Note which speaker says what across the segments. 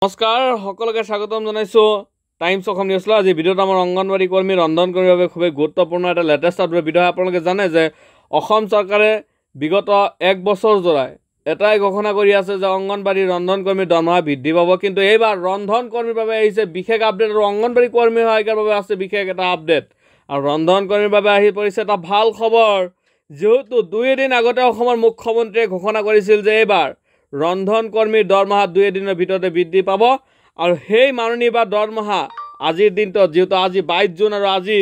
Speaker 1: নমস্কাৰ সকলোকে স্বাগতম জনাইছো টাইমছ অসম নিউজলৈ। আজি ভিডিঅ'ত আমাৰ অংগনবাড়ী কৰ্মী ৰন্ধন কৰ্মীৰ বাবে খুবেই গুৰুত্বপূৰ্ণ এটা লেটেষ্ট আপডেট ভিডিঅ'। আপোনালোকে জানে যে অসম চৰকাৰে বিগত 1 বছৰ জোৰাই এটাই ঘোষণা কৰি আছে যে অংগনবাড়ী ৰন্ধন কৰ্মীৰ দৰমহা বৃদ্ধি পাব, কিন্তু এইবাৰ ৰন্ধন কৰ্মীৰ বাবে আহিছে বিশেষ আপডেট আৰু অংগনবাড়ী কৰ্মী সহায়িকাৰ বাবে আছে বিশেষ এটা আপডেট। আৰু ৰন্ধন কৰ্মীৰ বাবে আহি পৰিছে এটা ভাল খবৰ, যেহেতু 2 দিন আগতে অসমৰ মুখ্যমন্ত্ৰীয়ে ঘোষণা কৰিছিল যে এইবাৰ ৰন্ধন কৰ্মীৰ দৰমহা 2 দিনৰ ভিতৰতে বৃদ্ধি পাব। আৰু সেই মাননি বা দৰমহা আজিৰ দিনটোত, যেহেতু আজি 22 জুন আৰু আজি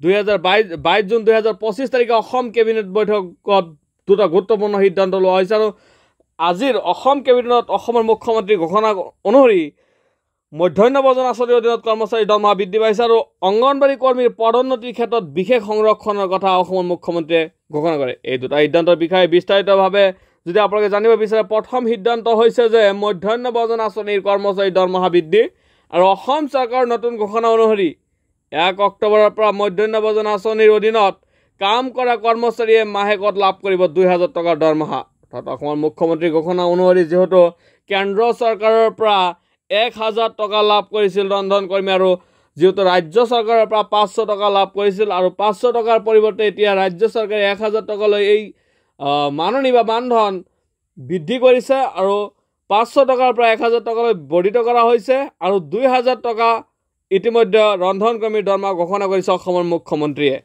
Speaker 1: 22 জুন 2025 তাৰিখে অসম কেবিনেট বৈঠকত দুটা গুৰুত্বপূৰ্ণ সিদ্ধান্ত লোৱা হৈছে। আৰু আজিৰ অসম কেবিনেটত অসমৰ মুখ্যমন্ত্ৰীৰ ঘোষণা অনুসৰি মধ্যাহ্ন ভোজন আঁচনিৰ অধীনত কৰ্মচাৰীৰ দৰমহা বৃদ্ধি পাইছে আৰু অংগনবাড়ী কৰ্মীৰ পদোন্নতিৰ ক্ষেত্ৰত বিশেষ সংৰক্ষণৰ কথা অসমৰ মুখ্যমন্ত্ৰীয়ে ঘোষণা কৰে। এই দুটা সিদ্ধান্তৰ বিষয়ে বিস্তাৰিতভাৱে যদি আপোনালোকে জানিব বিচাৰে, প্ৰথম সিদ্ধান্ত হৈছে যে মধ্যাহ্ন ভোজন আঁচনিৰ কৰ্মচাৰীৰ দৰমহা বৃদ্ধি। আৰু অসম চৰকাৰৰ নতুন ঘোষণা অনুসৰি 1 অক্টোবৰৰ পৰা মধ্যাহ্ন ভোজন আঁচনিৰ অধীনত কাম কৰা কৰ্মচাৰীয়ে মাহেকত লাভ কৰিব 2000 টকাৰ দৰমহা। অৰ্থাৎ অসমৰ মুখ্যমন্ত্ৰীৰ ঘোষণা অনুসৰি যিহেতু কেন্দ্ৰ চৰকাৰৰ পৰা 1000 টকা লাভ কৰিছিল ৰন্ধন কৰ্মী, আৰু যেহেতু ৰাজ্য চৰকাৰৰ পৰা 500 টকা লাভ কৰিছিল, আৰু 500 টকাৰ পৰিৱৰ্তে এতিয়া ৰাজ্য চৰকাৰে 1000 টকালৈ এই মাননি বা মানধন বৃদ্ধি কৰিছে। আৰু 500 টকাৰ পৰা 1000 টকালৈ বৰ্ধিত কৰা হৈছে, আৰু 2000 টকা ইতিমধ্যে ৰন্ধন কৰ্মীৰ দৰমহা ঘোষণা কৰিছে অসমৰ মুখ্যমন্ত্ৰীয়ে।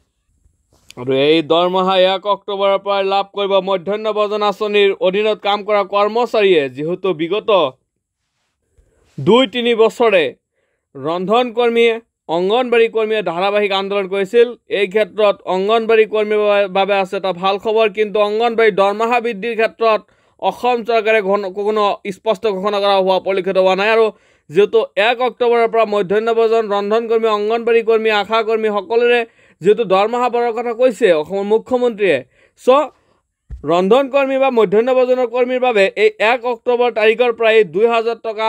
Speaker 1: আৰু এই দৰমহা 1 অক্টোবৰৰ পৰা লাভ কৰিব মধ্যাহ্ন ভোজন আঁচনিৰ অধীনত কাম কৰা কৰ্মচাৰীয়ে, যিহেতু বিগত 2-3 বছৰে ৰন্ধন কৰ্মীয়ে অংগনবাড়ী কৰ্মীয়ে ধাৰাবাহিক আন্দোলন কৰিছিল। এই ক্ষেত্ৰত অংগনবাড়ী কৰ্মীৰ বাবে আছে এটা ভাল খবৰ, কিন্তু অংগনবাড়ী দৰমহা বৃদ্ধিৰ ক্ষেত্ৰত অসম চৰকাৰে কোনো স্পষ্ট ঘোষণা কৰা হোৱা পৰিলক্ষিত হোৱা নাই। আৰু যেহেতু 1 অক্টোবৰৰ পৰা মধ্যাহ্ন ভোজন ৰন্ধন কৰ্মী, অংগনবাড়ী কৰ্মী, আশা কৰ্মী সকলোৰে যেহেতু দৰমহা বঢ়াৰ কথা কৈছে অসমৰ মুখ্যমন্ত্ৰীয়ে, ৰন্ধন কৰ্মী বা মধ্যাহ্ন ভোজনৰ কৰ্মীৰ বাবে এই 1 অক্টোবৰ তাৰিখৰ পৰা এই 2000 টকা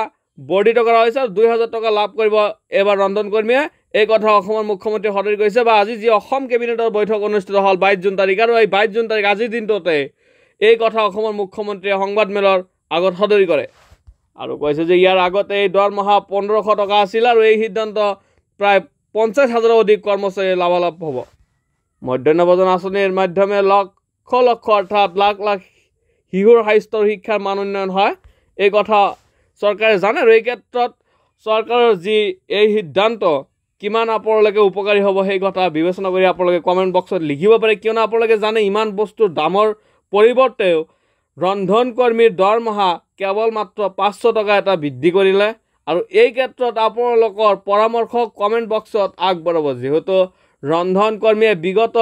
Speaker 1: বৰ্ধিত কৰা হৈছে আৰু 2000 টকা লাভ কৰিব এইবাৰ ৰন্ধন কৰ্মীয়ে। এই কথা অসমৰ মুখ্যমন্ত্ৰীয়ে সদৰি কৰিছে, বা আজি যি অসম কেবিনেটৰ বৈঠক অনুষ্ঠিত হ'ল 22 জুন তাৰিখ, আৰু এই 22 জুন তাৰিখ আজিৰ দিনটোতে এই কথা অসমৰ মুখ্যমন্ত্ৰীয়ে সংবাদমেলৰ আগত সদৰি কৰে আৰু কৈছে যে ইয়াৰ আগতে এই দৰমহা 1500 টকা আছিল, আৰু এই সিদ্ধান্ত প্ৰায় 50,000 অধিক কৰ্মচাৰীয়ে লাভালাভ হ'ব। মধ্যাহ্ন ভোজন আঁচনিৰ মাধ্যমে লক্ষ লক্ষ অৰ্থাৎ লাখ লাখ শিশুৰ স্বাস্থ্য শিক্ষাৰ মান উন্নয়ন হয়, এই কথা চৰকাৰে জানে। আৰু এই ক্ষেত্ৰত চৰকাৰৰ যি এই সিদ্ধান্ত কিমান আপোনালোকে উপকাৰী হ'ব সেই কথা বিবেচনা কৰি আপোনালোকে কমেণ্ট বক্সত লিখিব পাৰে, কিয়নো আপোনালোকে জানে ইমান বস্তুৰ দামৰ পৰিৱৰ্তেও ৰন্ধন কৰ্মীৰ দৰমহা কেৱল মাত্ৰ 500 টকা এটা বৃদ্ধি কৰিলে। আৰু এই ক্ষেত্ৰত আপোনালোকৰ পৰামৰ্শ কমেণ্ট বক্সত আগবঢ়াব, যিহেতু ৰন্ধন কৰ্মীয়ে বিগত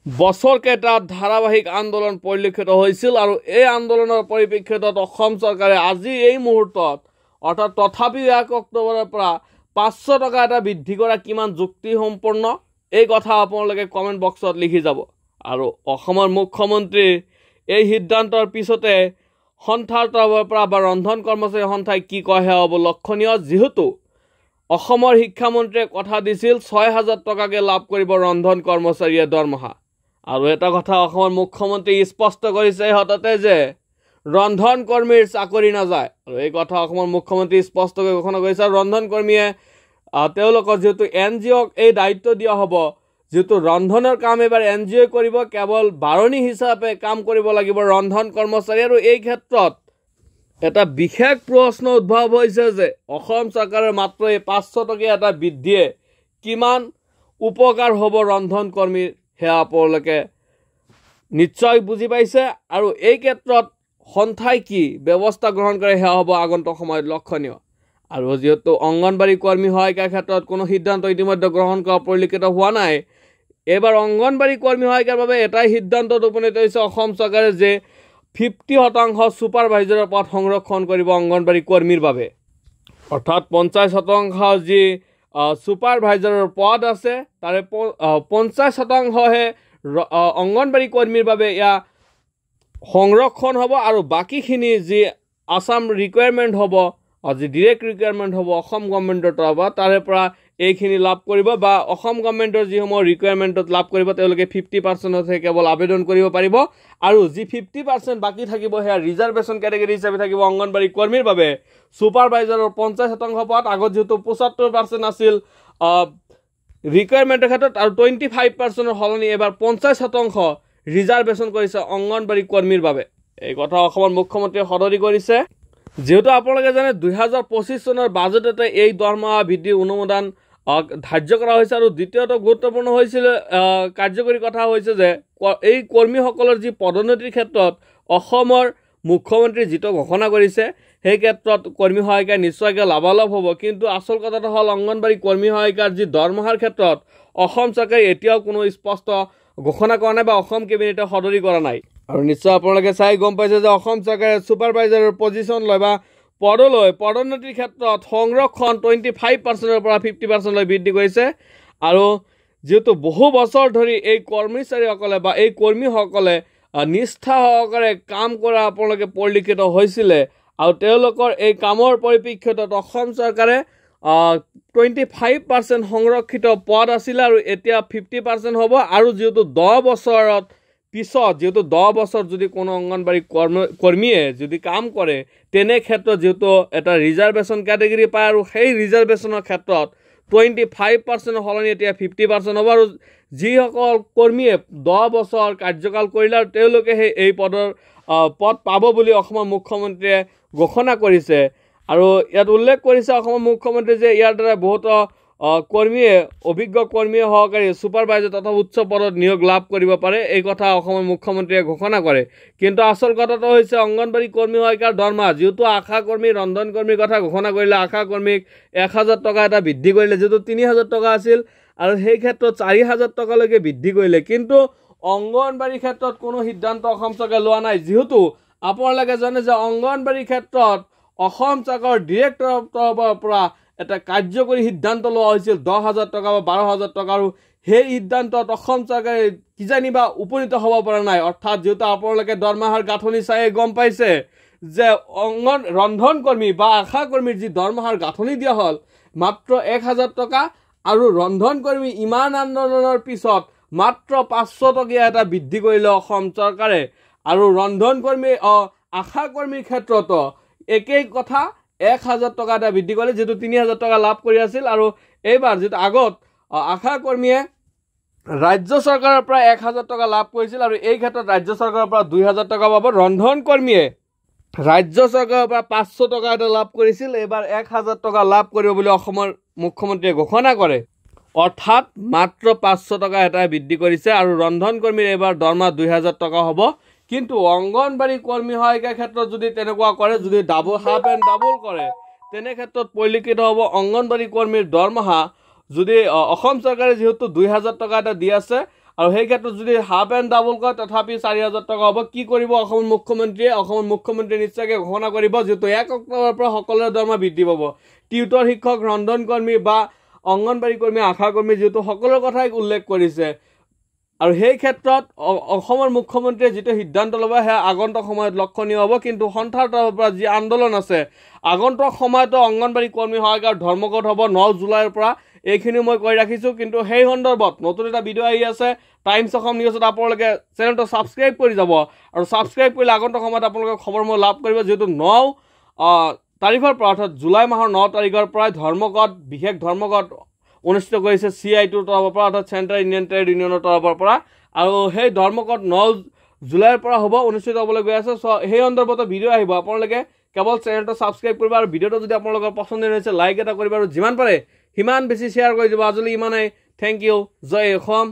Speaker 1: বছৰকেইটাত ধাৰাবাহিক আন্দোলন পৰিলক্ষিত হৈছিল, আৰু এই আন্দোলনৰ পৰিপ্ৰেক্ষিতত অসম চৰকাৰে আজি এই মুহূৰ্তত অৰ্থাৎ তথাপিও 1 অক্টোবৰৰ পৰা 500 টকা এটা বৃদ্ধি কৰা কিমান যুক্তিসম্পন্ন এই কথা আপোনালোকে কমেণ্ট বক্সত লিখি যাব। আৰু অসমৰ মুখ্যমন্ত্ৰীৰ এই সিদ্ধান্তৰ পিছতে সন্থাৰ তৰফৰ পৰা বা ৰন্ধন কৰ্মচাৰী সন্থাই কি কয় সেয়া হ'ব লক্ষণীয়, যিহেতু অসমৰ শিক্ষামন্ত্ৰীয়ে কথা দিছিল 6000 টকাকৈ লাভ কৰিব ৰন্ধন কৰ্মচাৰীয়ে দৰমহা। আৰু এটা কথা অসমৰ মুখ্যমন্ত্ৰী স্পষ্ট কৰিছে সততে যে ৰন্ধন কৰ্মীৰ চাকৰি নাযায়, আৰু এই কথা অসমৰ মুখ্যমন্ত্ৰী স্পষ্টকৈ ঘোষণা কৰিছে। আৰু ৰন্ধন কৰ্মীয়ে তেওঁলোকৰ যিহেতু NGOক এই দায়িত্ব দিয়া হ'ব, যিহেতু ৰন্ধনৰ কাম এবাৰ NGOই কৰিব, কেৱল বাৰণী হিচাপে কাম কৰিব লাগিব ৰন্ধন কৰ্মচাৰী। আৰু এই ক্ষেত্ৰত এটা বিশেষ প্ৰশ্ন উদ্ভৱ হৈছে যে অসম চৰকাৰৰ মাত্ৰ এই 500 টকীয়া এটা বৃদ্ধিয়ে কিমান উপকাৰ হ'ব ৰন্ধন কৰ্মীৰ সেয়া আপোনালোকে নিশ্চয় বুজি পাইছে। আৰু এই ক্ষেত্ৰত সন্থাই কি ব্যৱস্থা গ্ৰহণ কৰে সেয়া হ'ব আগন্তুক সময়ত লক্ষণীয়। আৰু যিহেতু অংগনবাড়ী কৰ্মী সহায়িকাৰ ক্ষেত্ৰত কোনো সিদ্ধান্ত ইতিমধ্যে গ্ৰহণ কৰা পৰিলক্ষিত হোৱা নাই, এইবাৰ অংগনবাড়ী কৰ্মী সহায়িকাৰ বাবে এটাই সিদ্ধান্তত উপনীত হৈছে অসম চৰকাৰে যে 50% ছুপাৰভাইজাৰৰ পদ সংৰক্ষণ কৰিব অংগনবাড়ী কৰ্মীৰ বাবে। অৰ্থাৎ 50% যি ছুপাৰভাইজাৰৰ পদ আছে তাৰে 50%হে অংগনবাড়ী কৰ্মীৰ বাবে এয়া সংৰক্ষণ হ'ব, আৰু বাকীখিনি যি আছাম ৰিকুৱাৰমেণ্ট হ'ব, যি ডিৰেক্ট ৰিকুৱাৰমেণ্ট হ'ব অসম গভৰ্ণমেণ্টৰ তৰফৰ পৰা, তাৰে পৰা এইখিনি লাভ কৰিব বা অসম গভৰ্ণমেণ্টৰ যিসমূহ ৰিকুৱাৰমেণ্টত লাভ কৰিব তেওঁলোকে 50%হে কেৱল আবেদন কৰিব পাৰিব আৰু যি 50% বাকী থাকিব সেয়া ৰিজাৰ্ভেশ্যন কেটেগৰী হিচাপে থাকিব অংগনবাড়ী কৰ্মীৰ বাবে সুপাৰভাইজাৰৰ 50% পদ আগত যেহেতু 75% আছিল ৰিকুৱাৰমেণ্টৰ ক্ষেত্ৰত আৰু 25%ৰ সলনি এবাৰ 50% ৰিজাৰ্ভেশ্যন কৰিছে অংগনবাড়ী কৰ্মীৰ বাবে এই কথা অসমৰ মুখ্যমন্ত্ৰীয়ে সদৰি কৰিছে যেহেতু আপোনালোকে জানে 2025 চনৰ বাজেটতে এই দৰমহা বৃদ্ধিৰ অনুমোদন ধাৰ্য কৰা হৈছে আৰু দ্বিতীয়টো গুৰুত্বপূৰ্ণ হৈছিল কাৰ্যকৰী কথা হৈছে যে এই কৰ্মীসকলৰ যি পদোন্নতিৰ ক্ষেত্ৰত অসমৰ মুখ্যমন্ত্ৰী যিটো ঘোষণা কৰিছে সেই ক্ষেত্ৰত কৰ্মী সহায়িকা নিশ্চয়কৈ লাভালাভ হ'ব কিন্তু আচল কথাটো হ'ল অংগনবাড়ী কৰ্মী সহায়িকাৰ যি দৰমহাৰ ক্ষেত্ৰত অসম চৰকাৰে এতিয়াও কোনো স্পষ্ট ঘোষণা কৰা নাই বা অসম কেবিনেটে সদৰি কৰা নাই আৰু নিশ্চয় আপোনালোকে চাই গম পাইছে যে অসম চৰকাৰে ছুপাৰভাইজাৰৰ পজিশ্যন লয় বা পদলৈ পদোন্নতিৰ ক্ষেত্ৰত সংৰক্ষণ 25%ৰ পৰা 50%লৈ বৃদ্ধি কৰিছে আৰু যেহেতু বহু বছৰ ধৰি এই কৰ্মচাৰীসকলে বা এই কৰ্মীসকলে নিষ্ঠা সহকাৰে কাম কৰা আপোনালোকে পৰিলক্ষিত হৈছিলে আৰু তেওঁলোকৰ এই কামৰ পৰিপ্ৰেক্ষিতত অসম চৰকাৰে 25% সংৰক্ষিত পদ আছিলে আৰু এতিয়া 50% হ'ব আৰু যেহেতু 10 বছৰত পিছত যেহেতু 10 বছৰ যদি কোনো অংগনবাড়ী কৰ্মীয়ে যদি কাম কৰে তেনে ক্ষেত্ৰত যেহেতু এটা ৰিজাৰ্ভেশ্যন কেটেগৰী পায় আৰু সেই ৰিজাৰ্ভেশ্যনৰ ক্ষেত্ৰত 25% সলনি এতিয়া 50% হ'ব আৰু যিসকল কৰ্মীয়ে 10 বছৰ কাৰ্যকাল কৰিলে আৰু তেওঁলোকে এই পদ পাব বুলি অসমৰ মুখ্যমন্ত্ৰীয়ে ঘোষণা কৰিছে আৰু ইয়াত উল্লেখ কৰিছে অসমৰ মুখ্যমন্ত্ৰী যে ইয়াৰ দ্বাৰা বহুতো কৰ্মীয়ে অভিজ্ঞ কৰ্মীয়ে সহকাৰী ছুপাৰভাইজাৰ তথা উচ্চ পদত নিয়োগ লাভ কৰিব পাৰে এই কথা অসমৰ মুখ্যমন্ত্ৰীয়ে ঘোষণা কৰে কিন্তু আচল কথাটো হৈছে অংগনবাড়ী কৰ্মী সহায়িকাৰ দৰমহা যেহেতু আশা কৰ্মী ৰন্ধন কৰ্মীৰ কথা ঘোষণা কৰিলে আশা কৰ্মীক 1000 টকা এটা বৃদ্ধি কৰিলে যেহেতু 3000 টকা আছিল আৰু সেই ক্ষেত্ৰত 4000 টকালৈকে বৃদ্ধি কৰিলে কিন্তু অংগনবাড়ীৰ ক্ষেত্ৰত কোনো সিদ্ধান্ত অসম চৰকাৰে লোৱা নাই যেহেতু আপোনালোকে জানে যে অংগনবাড়ীৰ ক্ষেত্ৰত অসম চৰকাৰৰ ডিৰেক্টৰৰ তৰফৰ পৰা এটা কাৰ্যকৰী সিদ্ধান্ত লোৱা হৈছিল 10,000 টকা বা 12,000 টকা আৰু সেই সিদ্ধান্তত অসম চৰকাৰে কিজানিবা উপনীত হ'ব পৰা নাই অৰ্থাৎ যেহেতু আপোনালোকে দৰমহাৰ গাঁথনি চাই গম পাইছে যে ৰন্ধন কৰ্মী বা আশা কৰ্মীৰ যি দৰমহাৰ গাঁথনি দিয়া হ'ল মাত্ৰ 1000 টকা আৰু ৰন্ধন কৰ্মী ইমান আন্দোলনৰ পিছত মাত্ৰ 500 টকীয়া এটা বৃদ্ধি কৰিলে অসম চৰকাৰে আৰু ৰন্ধন কৰ্মী আশা কৰ্মীৰ ক্ষেত্ৰতো একেই কথা 1000 টকা এটা বৃদ্ধি কৰিলে যেহেতু 3000 টকা লাভ কৰি আছিল আৰু এইবাৰ যেহেতু আগত আশা কৰ্মীয়ে ৰাজ্য চৰকাৰৰ পৰা 1000 টকা লাভ কৰিছিল আৰু এই ক্ষেত্ৰত ৰাজ্য চৰকাৰৰ পৰা 2000 টকা পাব ৰন্ধন কৰ্মীয়ে ৰাজ্য চৰকাৰৰ পৰা 500 টকা এটা লাভ কৰিছিল এইবাৰ 1000 টকা লাভ কৰিব বুলি অসমৰ মুখ্যমন্ত্ৰীয়ে ঘোষণা কৰে অৰ্থাৎ মাত্ৰ 500 টকা এটা বৃদ্ধি কৰিছে আৰু ৰন্ধন কৰ্মীৰ এইবাৰ দৰমহা 2000 টকা হ'ব কিন্তু অংগনবাড়ী কৰ্মী সহায়িকাৰ ক্ষেত্ৰত যদি তেনেকুৱা কৰে যদি হাফ এণ্ড ডাবল কৰে তেনে ক্ষেত্ৰত পৰিলক্ষিত হ'ব অংগনবাড়ী কৰ্মীৰ দৰমহা যদি অসম চৰকাৰে যেহেতু 2000 টকা এটা দি আছে আৰু সেই ক্ষেত্ৰত যদি হাফ এণ্ড ডাবল কৰে তথাপি 4000 টকা হ'ব কি কৰিব অসমৰ মুখ্যমন্ত্ৰীয়ে নিশ্চয়কৈ ঘোষণা কৰিব যেহেতু 1 অক্টোবৰৰ পৰা সকলোৰে দৰমহা বৃদ্ধি পাব টিউটৰ শিক্ষক ৰন্ধন কৰ্মী বা অংগনবাড়ী কৰ্মী আশা কৰ্মী যেহেতু সকলোৰ কথাই উল্লেখ কৰিছে আৰু সেই ক্ষেত্ৰত অসমৰ মুখ্যমন্ত্ৰীয়ে যিটো সিদ্ধান্ত ল'ব সেয়া আগন্তুক সময়ত লক্ষণীয় হ'ব কিন্তু সন্থাৰ তৰফৰ পৰা যি আন্দোলন আছে আগন্তুক সময়তো অংগনবাড়ী কৰ্মী সহায়িকাৰ ধৰ্মঘট হ'ব 9 জুলাইৰ পৰা এইখিনি মই কৈ ৰাখিছোঁ কিন্তু সেই সন্দৰ্ভত নতুন এটা ভিডিঅ' আহি আছে টাইমছ অসম নিউজত আপোনালোকে চেনেলটো ছাবস্ক্ৰাইব কৰি যাব আৰু ছাবস্ক্ৰাইব কৰিলে আগন্তুক সময়ত আপোনালোকে খবৰসমূহ লাভ কৰিব যিহেতু 9 তাৰিখৰ পৰা অৰ্থাৎ জুলাই মাহৰ 9 তাৰিখৰ পৰা বিশেষ ধৰ্মঘট অনুষ্ঠিত কৰিছে CI2ৰ তৰফৰ পৰা অৰ্থাৎ চেণ্ট্ৰেল ইণ্ডিয়ান ট্ৰেড ইউনিয়নৰ তৰফৰ পৰা আৰু সেই ধৰ্মঘট 9 জুলাইৰ পৰা হ'ব অনুষ্ঠিত হ'বলৈ গৈ আছে সেই সন্দৰ্ভত ভিডিঅ' আহিব আপোনালোকে কেৱল চেনেলটো ছাবস্ক্ৰাইব কৰিব আৰু ভিডিঅ'টো যদি আপোনালোকৰ পচন্দ হৈছে লাইক এটা কৰিব আৰু যিমান পাৰে সিমান বেছি শ্বেয়াৰ কৰি দিব আজিলৈ ইমানেই থেংক ইউ জয় অসম